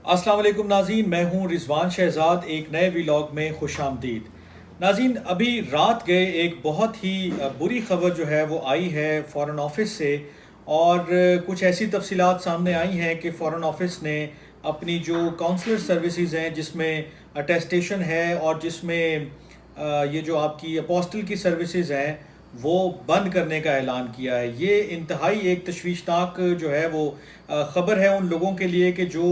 السلام علیکم ناظرین، میں ہوں رضوان شہزاد، ایک نئے ولاگ میں خوش آمدید۔ ناظرین، ابھی رات گئے ایک بہت ہی بری خبر جو ہے وہ آئی ہے فارن آفس سے، اور کچھ ایسی تفصیلات سامنے آئی ہیں کہ فارن آفس نے اپنی جو کونسلر سروسز ہیں، جس میں اٹیسٹیشن ہے اور جس میں یہ جو آپ کی اپوسٹل کی سروسز ہیں، وہ بند کرنے کا اعلان کیا ہے۔ یہ انتہائی ایک تشویشناک جو ہے وہ خبر ہے ان لوگوں کے لیے کہ جو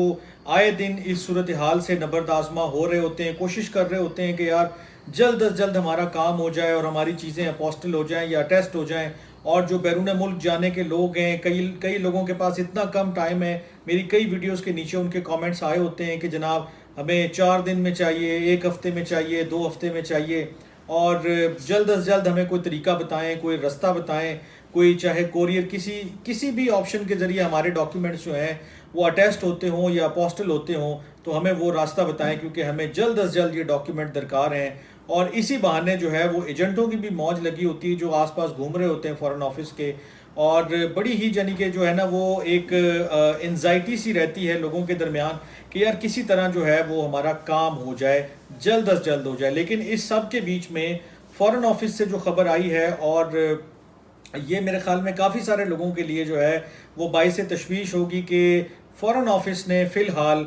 آئے دن اس صورتحال سے نبرد آزما ہو رہے ہوتے ہیں، کوشش کر رہے ہوتے ہیں کہ یار جلد از جلد ہمارا کام ہو جائے اور ہماری چیزیں اپوسٹل ہو جائیں یا ٹیسٹ ہو جائیں۔ اور جو بیرون ملک جانے کے لوگ ہیں، کئی لوگوں کے پاس اتنا کم ٹائم ہے، میری کئی ویڈیوز کے نیچے ان کے کامنٹس آئے ہوتے ہیں کہ جناب ہمیں 4 دن میں چاہیے، 1 ہفتے میں چاہیے، 2 ہفتے میں چاہیے، اور جلد از جلد ہمیں کوئی طریقہ بتائیں، کوئی رستہ بتائیں، کوئی چاہے کوریئر کسی بھی آپشن کے ذریعے ہمارے ڈاکیومنٹس جو ہیں وہ اٹیسٹ ہوتے ہوں یا اپوسٹل ہوتے ہوں تو ہمیں وہ راستہ بتائیں، کیونکہ ہمیں جلد از جلد یہ ڈاکیومنٹ درکار ہیں۔ اور اسی بہانے جو ہے وہ ایجنٹوں کی بھی موج لگی ہوتی ہے جو آس پاس گھوم رہے ہوتے ہیں فارن آفس کے، اور بڑی ہی یعنی کہ جو ہے نا وہ ایک انزائٹی سی رہتی ہے لوگوں کے درمیان کہ یار کسی طرح جو ہے وہ ہمارا کام ہو جائے، جلد از جلد ہو جائے۔ لیکن اس سب کے بیچ میں فارن آفس سے جو خبر آئی ہے، اور یہ میرے خیال میں کافی سارے لوگوں کے لیے جو ہے وہ باعث تشویش ہوگی کہ فارن آفس نے فی الحال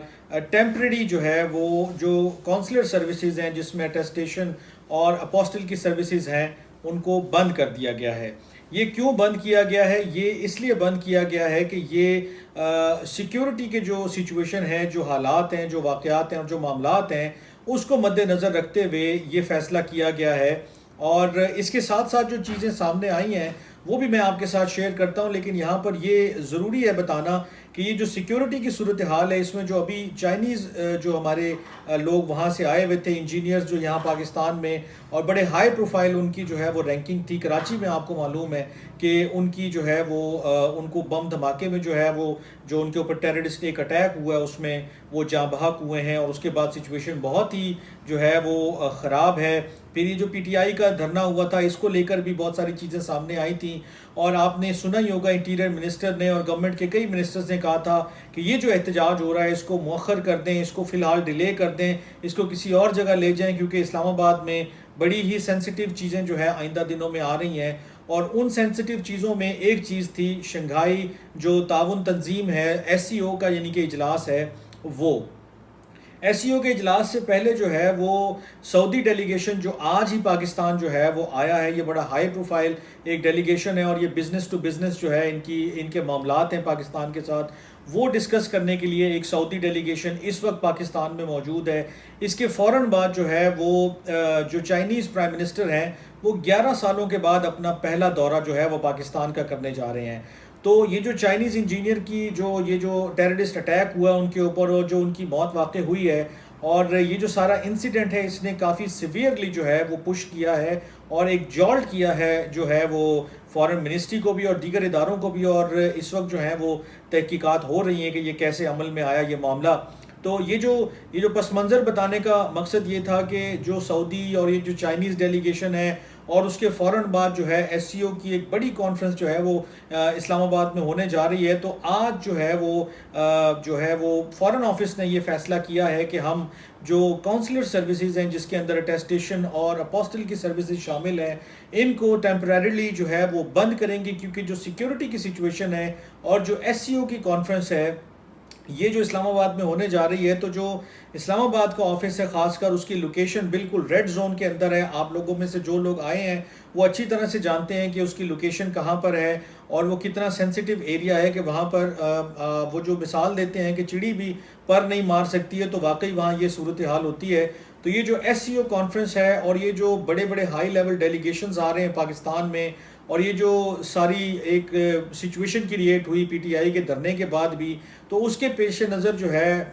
ٹیمپریری جو ہے وہ جو کونسلر سروسز ہیں، جس میں اٹیسٹیشن اور اپوسٹل کی سروسز ہیں، ان کو بند کر دیا گیا ہے۔ یہ کیوں بند کیا گیا ہے؟ یہ اس لیے بند کیا گیا ہے کہ یہ سیکیورٹی کے جو سچویشن ہے، جو حالات ہیں، جو واقعات ہیں اور جو معاملات ہیں، اس کو مد نظر رکھتے ہوئے یہ فیصلہ کیا گیا ہے۔ اور اس کے ساتھ ساتھ جو چیزیں سامنے آئی ہیں وہ بھی میں آپ کے ساتھ شیئر کرتا ہوں، لیکن یہاں پر یہ ضروری ہے بتانا کہ یہ جو سیکیورٹی کی صورتحال ہے، اس میں جو ابھی چائنیز جو ہمارے لوگ وہاں سے آئے ہوئے تھے، انجینئرز جو یہاں پاکستان میں، اور بڑے ہائی پروفائل ان کی جو ہے وہ رینکنگ تھی کراچی میں، آپ کو معلوم ہے کہ ان کی جو ہے وہ ان کو بم دھماکے میں جو ہے وہ جو ان کے اوپر ٹیررسٹ ایک اٹیک ہوا ہے اس میں وہ جاں بحق ہوئے ہیں، اور اس کے بعد سچویشن بہت ہی جو ہے وہ خراب ہے۔ پھر یہ جو پی ٹی آئی کا دھرنا ہوا تھا، اس کو لے کر بھی بہت ساری چیزیں سامنے آئی تھیں، اور آپ نے سنا ہی ہوگا انٹیریئر منسٹر نے اور گورنمنٹ کے کئی منسٹرز نے کہا تھا کہ یہ جو احتجاج ہو رہا ہے اس کو مؤخر کر دیں، اس کو فی الحال ڈیلے کر دیں، اس کو کسی اور جگہ لے جائیں، کیونکہ اسلام آباد میں بڑی ہی سینسیٹیو چیزیں جو ہے آئندہ دنوں میں آ رہی ہیں۔ اور ان سینسیٹیو چیزوں میں ایک چیز تھی شنگھائی جو تعاون تنظیم ہے، ایس سی او کا یعنی کہ اجلاس ہے، وہ ایس سی او کے اجلاس سے پہلے جو ہے وہ سعودی ڈیلیگیشن جو آج ہی پاکستان جو ہے وہ آیا ہے، یہ بڑا ہائی پروفائل ایک ڈیلیگیشن ہے، اور یہ بزنس ٹو بزنس جو ہے ان کے معاملات ہیں پاکستان کے ساتھ، وہ ڈسکس کرنے کے لیے ایک سعودی ڈیلیگیشن اس وقت پاکستان میں موجود ہے۔ اس کے فوراً بعد جو ہے وہ جو چائنیز پرائم منسٹر ہیں وہ 11 سالوں کے بعد اپنا پہلا دورہ جو ہے وہ پاکستان کا کرنے جا رہے ہیں۔ تو یہ جو چائنیز انجینئر کی یہ جو ٹیررسٹ اٹیک ہوا ان کے اوپر اور جو ان کی موت واقع ہوئی ہے، اور یہ جو سارا انسیڈنٹ ہے، اس نے کافی سیویئرلی جو ہے وہ پش کیا ہے اور ایک جالٹ کیا ہے جو ہے وہ فارن منسٹری کو بھی اور دیگر اداروں کو بھی، اور اس وقت جو ہیں وہ تحقیقات ہو رہی ہیں کہ یہ کیسے عمل میں آیا یہ معاملہ۔ تو یہ جو پس منظر بتانے کا مقصد یہ تھا کہ جو سعودی اور یہ جو چائنیز ڈیلیگیشن ہے، اور اس کے فوراً بعد جو ہے ایس سی او کی ایک بڑی کانفرنس جو ہے وہ اسلام آباد میں ہونے جا رہی ہے، تو آج جو ہے وہ فارن آفس نے یہ فیصلہ کیا ہے کہ ہم جو کونسلر سروسز ہیں جس کے اندر اٹیسٹیشن اور اپوسٹل کی سروسز شامل ہیں، ان کو ٹیمپریریلی جو ہے وہ بند کریں گے، کیونکہ جو سیکیورٹی کی سچویشن ہے اور جو ایس سی او کی کانفرنس ہے یہ جو اسلام آباد میں ہونے جا رہی ہے، تو جو اسلام آباد کا آفس ہے خاص کر اس کی لوکیشن بالکل ریڈ زون کے اندر ہے۔ آپ لوگوں میں سے جو لوگ آئے ہیں وہ اچھی طرح سے جانتے ہیں کہ اس کی لوکیشن کہاں پر ہے اور وہ کتنا سینسیٹیو ایریا ہے، کہ وہاں پر وہ جو مثال دیتے ہیں کہ چڑی بھی پر نہیں مار سکتی ہے، تو واقعی وہاں یہ صورتحال ہوتی ہے۔ تو یہ جو ایس سی او کانفرنس ہے اور یہ جو بڑے بڑے ہائی لیول ڈیلیگیشنز آ رہے ہیں پاکستان میں، اور یہ جو ساری ایک سچویشن کریٹ ہوئی پی ٹی آئی کے دھرنے کے بعد بھی، تو اس کے پیش نظر جو ہے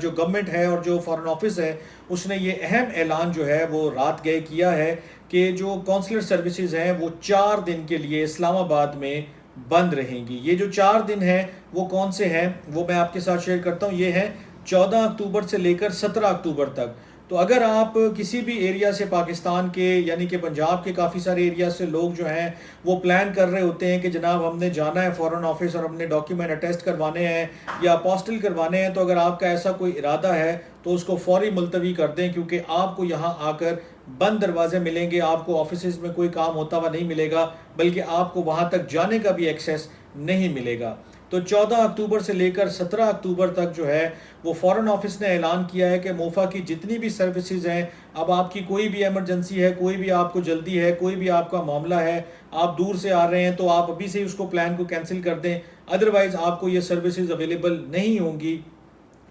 جو گورنمنٹ ہے اور جو فارن آفس ہے اس نے یہ اہم اعلان جو ہے وہ رات گئے کیا ہے کہ جو کونسلر سروسز ہیں وہ 4 دن کے لیے اسلام آباد میں بند رہیں گی۔ یہ جو 4 دن ہیں وہ کون سے ہیں وہ میں آپ کے ساتھ شیئر کرتا ہوں۔ یہ ہیں 14 اکتوبر سے لے کر 17 اکتوبر تک۔ تو اگر آپ کسی بھی ایریا سے پاکستان کے یعنی کہ پنجاب کے کافی سارے ایریا سے لوگ جو ہیں وہ پلان کر رہے ہوتے ہیں کہ جناب ہم نے جانا ہے فورن آفس اور اپنے ڈاکیومنٹ اٹیسٹ کروانے ہیں یا اپوسٹل کروانے ہیں، تو اگر آپ کا ایسا کوئی ارادہ ہے تو اس کو فوری ملتوی کر دیں، کیونکہ آپ کو یہاں آ کر بند دروازے ملیں گے، آپ کو آفیسز میں کوئی کام ہوتا ہوا نہیں ملے گا، بلکہ آپ کو وہاں تک جانے کا بھی ایکسیس نہیں ملے گا۔ تو 14 اکتوبر سے لے کر 17 اکتوبر تک جو ہے وہ فورن آفس نے اعلان کیا ہے کہ موفا کی جتنی بھی سروسز ہیں، اب آپ کی کوئی بھی ایمرجنسی ہے، کوئی بھی آپ کو جلدی ہے، کوئی بھی آپ کا معاملہ ہے، آپ دور سے آ رہے ہیں، تو آپ ابھی سے اس کو پلان کو کینسل کر دیں، ادروائز آپ کو یہ سروسز اویلیبل نہیں ہوں گی۔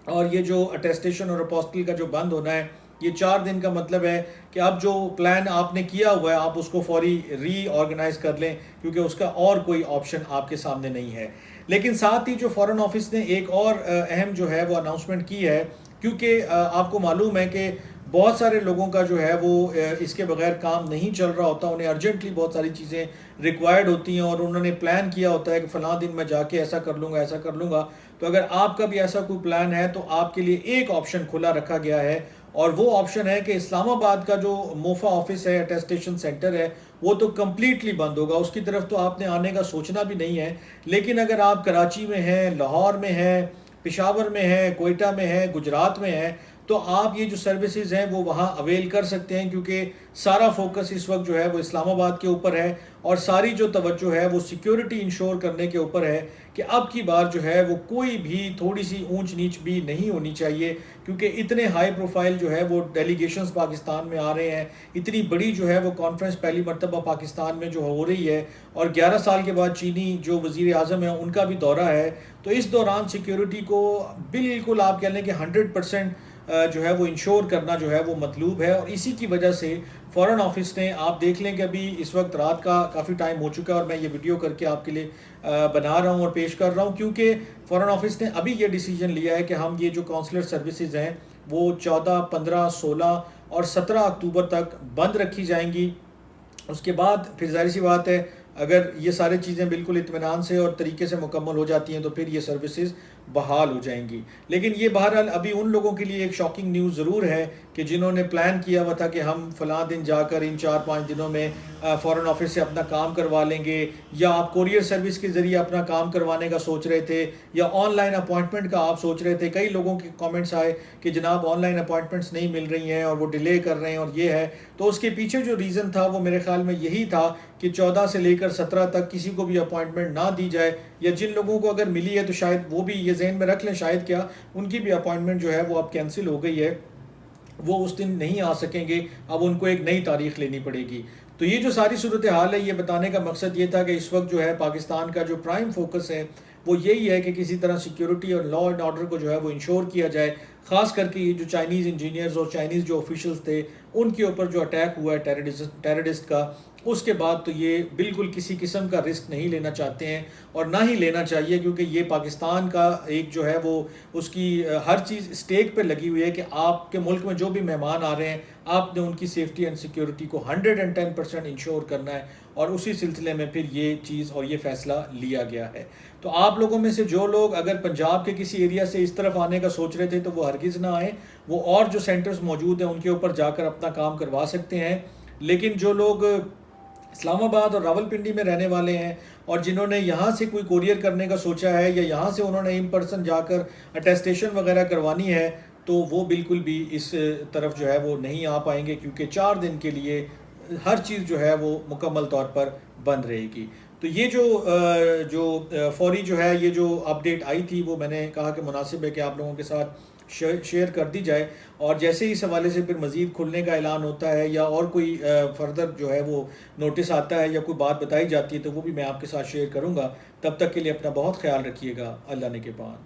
اور یہ جو اٹیسٹیشن اور اپوسٹل کا جو بند ہونا ہے، یہ 4 دن کا مطلب ہے کہ اب جو پلان آپ نے کیا ہوا ہے آپ اس کو فوری ری آرگنائز کر لیں، کیونکہ اس کا اور کوئی آپشن آپ کے سامنے نہیں ہے۔ لیکن ساتھ ہی جو فورن آفس نے ایک اور اہم جو ہے وہ اناؤنسمنٹ کی ہے، کیونکہ آپ کو معلوم ہے کہ بہت سارے لوگوں کا جو ہے وہ اس کے بغیر کام نہیں چل رہا ہوتا، انہیں ارجنٹلی بہت ساری چیزیں ریکوائرڈ ہوتی ہیں اور انہوں نے پلان کیا ہوتا ہے کہ فلاں دن میں جا کے ایسا کر لوں گا ایسا کر لوں گا۔ تو اگر آپ کا بھی ایسا کوئی پلان ہے تو آپ کے لیے ایک آپشن کھلا رکھا گیا ہے، اور وہ آپشن ہے کہ اسلام آباد کا جو موفا آفس ہے، اٹیسٹیشن سینٹر ہے، وہ تو کمپلیٹلی بند ہوگا، اس کی طرف تو آپ نے آنے کا سوچنا بھی نہیں ہے۔ لیکن اگر آپ کراچی میں ہیں، لاہور میں ہیں، پشاور میں ہے، کوئٹہ میں ہے، گجرات میں ہے، تو آپ یہ جو سروسز ہیں وہ وہاں اویل کر سکتے ہیں، کیونکہ سارا فوکس اس وقت جو ہے وہ اسلام آباد کے اوپر ہے، اور ساری جو توجہ ہے وہ سیکیورٹی انشور کرنے کے اوپر ہے کہ اب کی بار جو ہے وہ کوئی بھی تھوڑی سی اونچ نیچ بھی نہیں ہونی چاہیے، کیونکہ اتنے ہائی پروفائل جو ہے وہ ڈیلیگیشنز پاکستان میں آ رہے ہیں، اتنی بڑی جو ہے وہ کانفرنس پہلی مرتبہ پاکستان میں جو ہو رہی ہے، اور 11 سال کے بعد چینی جو وزیر اعظم ہیں ان کا بھی دورہ ہے، تو اس دوران سیکیورٹی کو بالکل آپ کہہ لیں کہ 100% جو ہے وہ انشور کرنا جو ہے وہ مطلوب ہے۔ اور اسی کی وجہ سے فورن آفس نے، آپ دیکھ لیں کہ ابھی اس وقت رات کا کافی ٹائم ہو چکا ہے اور میں یہ ویڈیو کر کے آپ کے لیے بنا رہا ہوں اور پیش کر رہا ہوں، کیونکہ فورن آفس نے ابھی یہ ڈیسیجن لیا ہے کہ ہم یہ جو کونسلر سروسز ہیں وہ 14، 15، 16 اور 17 اکتوبر تک بند رکھی جائیں گی۔ اس کے بعد پھر ظاہر سی بات ہے اگر یہ ساری چیزیں بالکل اطمینان سے اور طریقے سے مکمل ہو جاتی ہیں تو پھر یہ سروسز بحال ہو جائیں گی۔ لیکن یہ بہرحال ابھی ان لوگوں کے لیے ایک شاکنگ نیوز ضرور ہے کہ جنہوں نے پلان کیا ہوا تھا کہ ہم فلاں دن جا کر ان 4-5 دنوں میں فورن آفس سے اپنا کام کروا لیں گے، یا آپ کوریئر سروس کے ذریعے اپنا کام کروانے کا سوچ رہے تھے، یا آن لائن اپوائنٹمنٹ کا آپ سوچ رہے تھے۔ کئی لوگوں کے کامنٹس آئے کہ جناب آن لائن اپوائنٹمنٹس نہیں مل رہی ہیں اور وہ ڈیلے کر رہے ہیں اور یہ ہے، تو اس کے پیچھے جو ریزن تھا وہ میرے خیال میں یہی تھا کہ 14 سے لے کر 17 تک کسی کو بھی اپوائنٹمنٹ نہ دی جائے، یا جن لوگوں کو اگر ملی ہے تو شاید وہ بھی یہ ذہن میں رکھ لیں شاید کیا ان کی بھی اپوائنٹمنٹ جو ہے وہ اب کینسل ہو گئی ہے، وہ اس دن نہیں آ سکیں گے، اب ان کو ایک نئی تاریخ لینی پڑے گی۔ تو یہ جو ساری صورتحال ہے، یہ بتانے کا مقصد یہ تھا کہ اس وقت جو ہے پاکستان کا جو پرائم فوکس ہے وہ یہی ہے کہ کسی طرح سیکیورٹی اور لا اینڈ آرڈر کو جو ہے وہ انشور کیا جائے، خاص کر کے یہ جو چائنیز انجینئرز اور چائنیز جو آفیشلز تھے ان کے اوپر جو اٹیک ہوا ہے ٹیررسٹ کا، اس کے بعد تو یہ بالکل کسی قسم کا رسک نہیں لینا چاہتے ہیں اور نہ ہی لینا چاہیے، کیونکہ یہ پاکستان کا ایک جو ہے وہ اس کی ہر چیز اسٹیک پہ لگی ہوئی ہے کہ آپ کے ملک میں جو بھی مہمان آ رہے ہیں آپ نے ان کی سیفٹی اینڈ سیکیورٹی کو 110% انشور کرنا ہے، اور اسی سلسلے میں پھر یہ چیز اور یہ فیصلہ لیا گیا ہے۔ تو آپ لوگوں میں سے جو لوگ اگر پنجاب کے کسی ایریا سے اس طرف آنے کا سوچ رہے تھے تو وہ ہرگز نہ آئیں، وہ اور جو سینٹرز موجود ہیں ان کے اوپر جا کر اپنا کام کروا سکتے ہیں۔ لیکن جو لوگ اسلام آباد اور راولپنڈی میں رہنے والے ہیں اور جنہوں نے یہاں سے کوئی کوریئر کرنے کا سوچا ہے یا یہاں سے انہوں نے ان پرسن جا کر اٹیسٹیشن وغیرہ کروانی ہے، تو وہ بالکل بھی اس طرف جو ہے وہ نہیں آ پائیں گے، کیونکہ 4 دن کے لیے ہر چیز جو ہے وہ مکمل طور پر بند رہے گی۔ تو یہ جو فوری جو ہے یہ جو اپڈیٹ آئی تھی وہ میں نے کہا کہ مناسب ہے کہ آپ لوگوں کے ساتھ شیئر کر دی جائے، اور جیسے ہی اس حوالے سے پھر مزید کھلنے کا اعلان ہوتا ہے یا اور کوئی فردر جو ہے وہ نوٹس آتا ہے یا کوئی بات بتائی جاتی ہے تو وہ بھی میں آپ کے ساتھ شیئر کروں گا۔ تب تک کے لیے اپنا بہت خیال رکھیے گا۔ اللہ نگہبان۔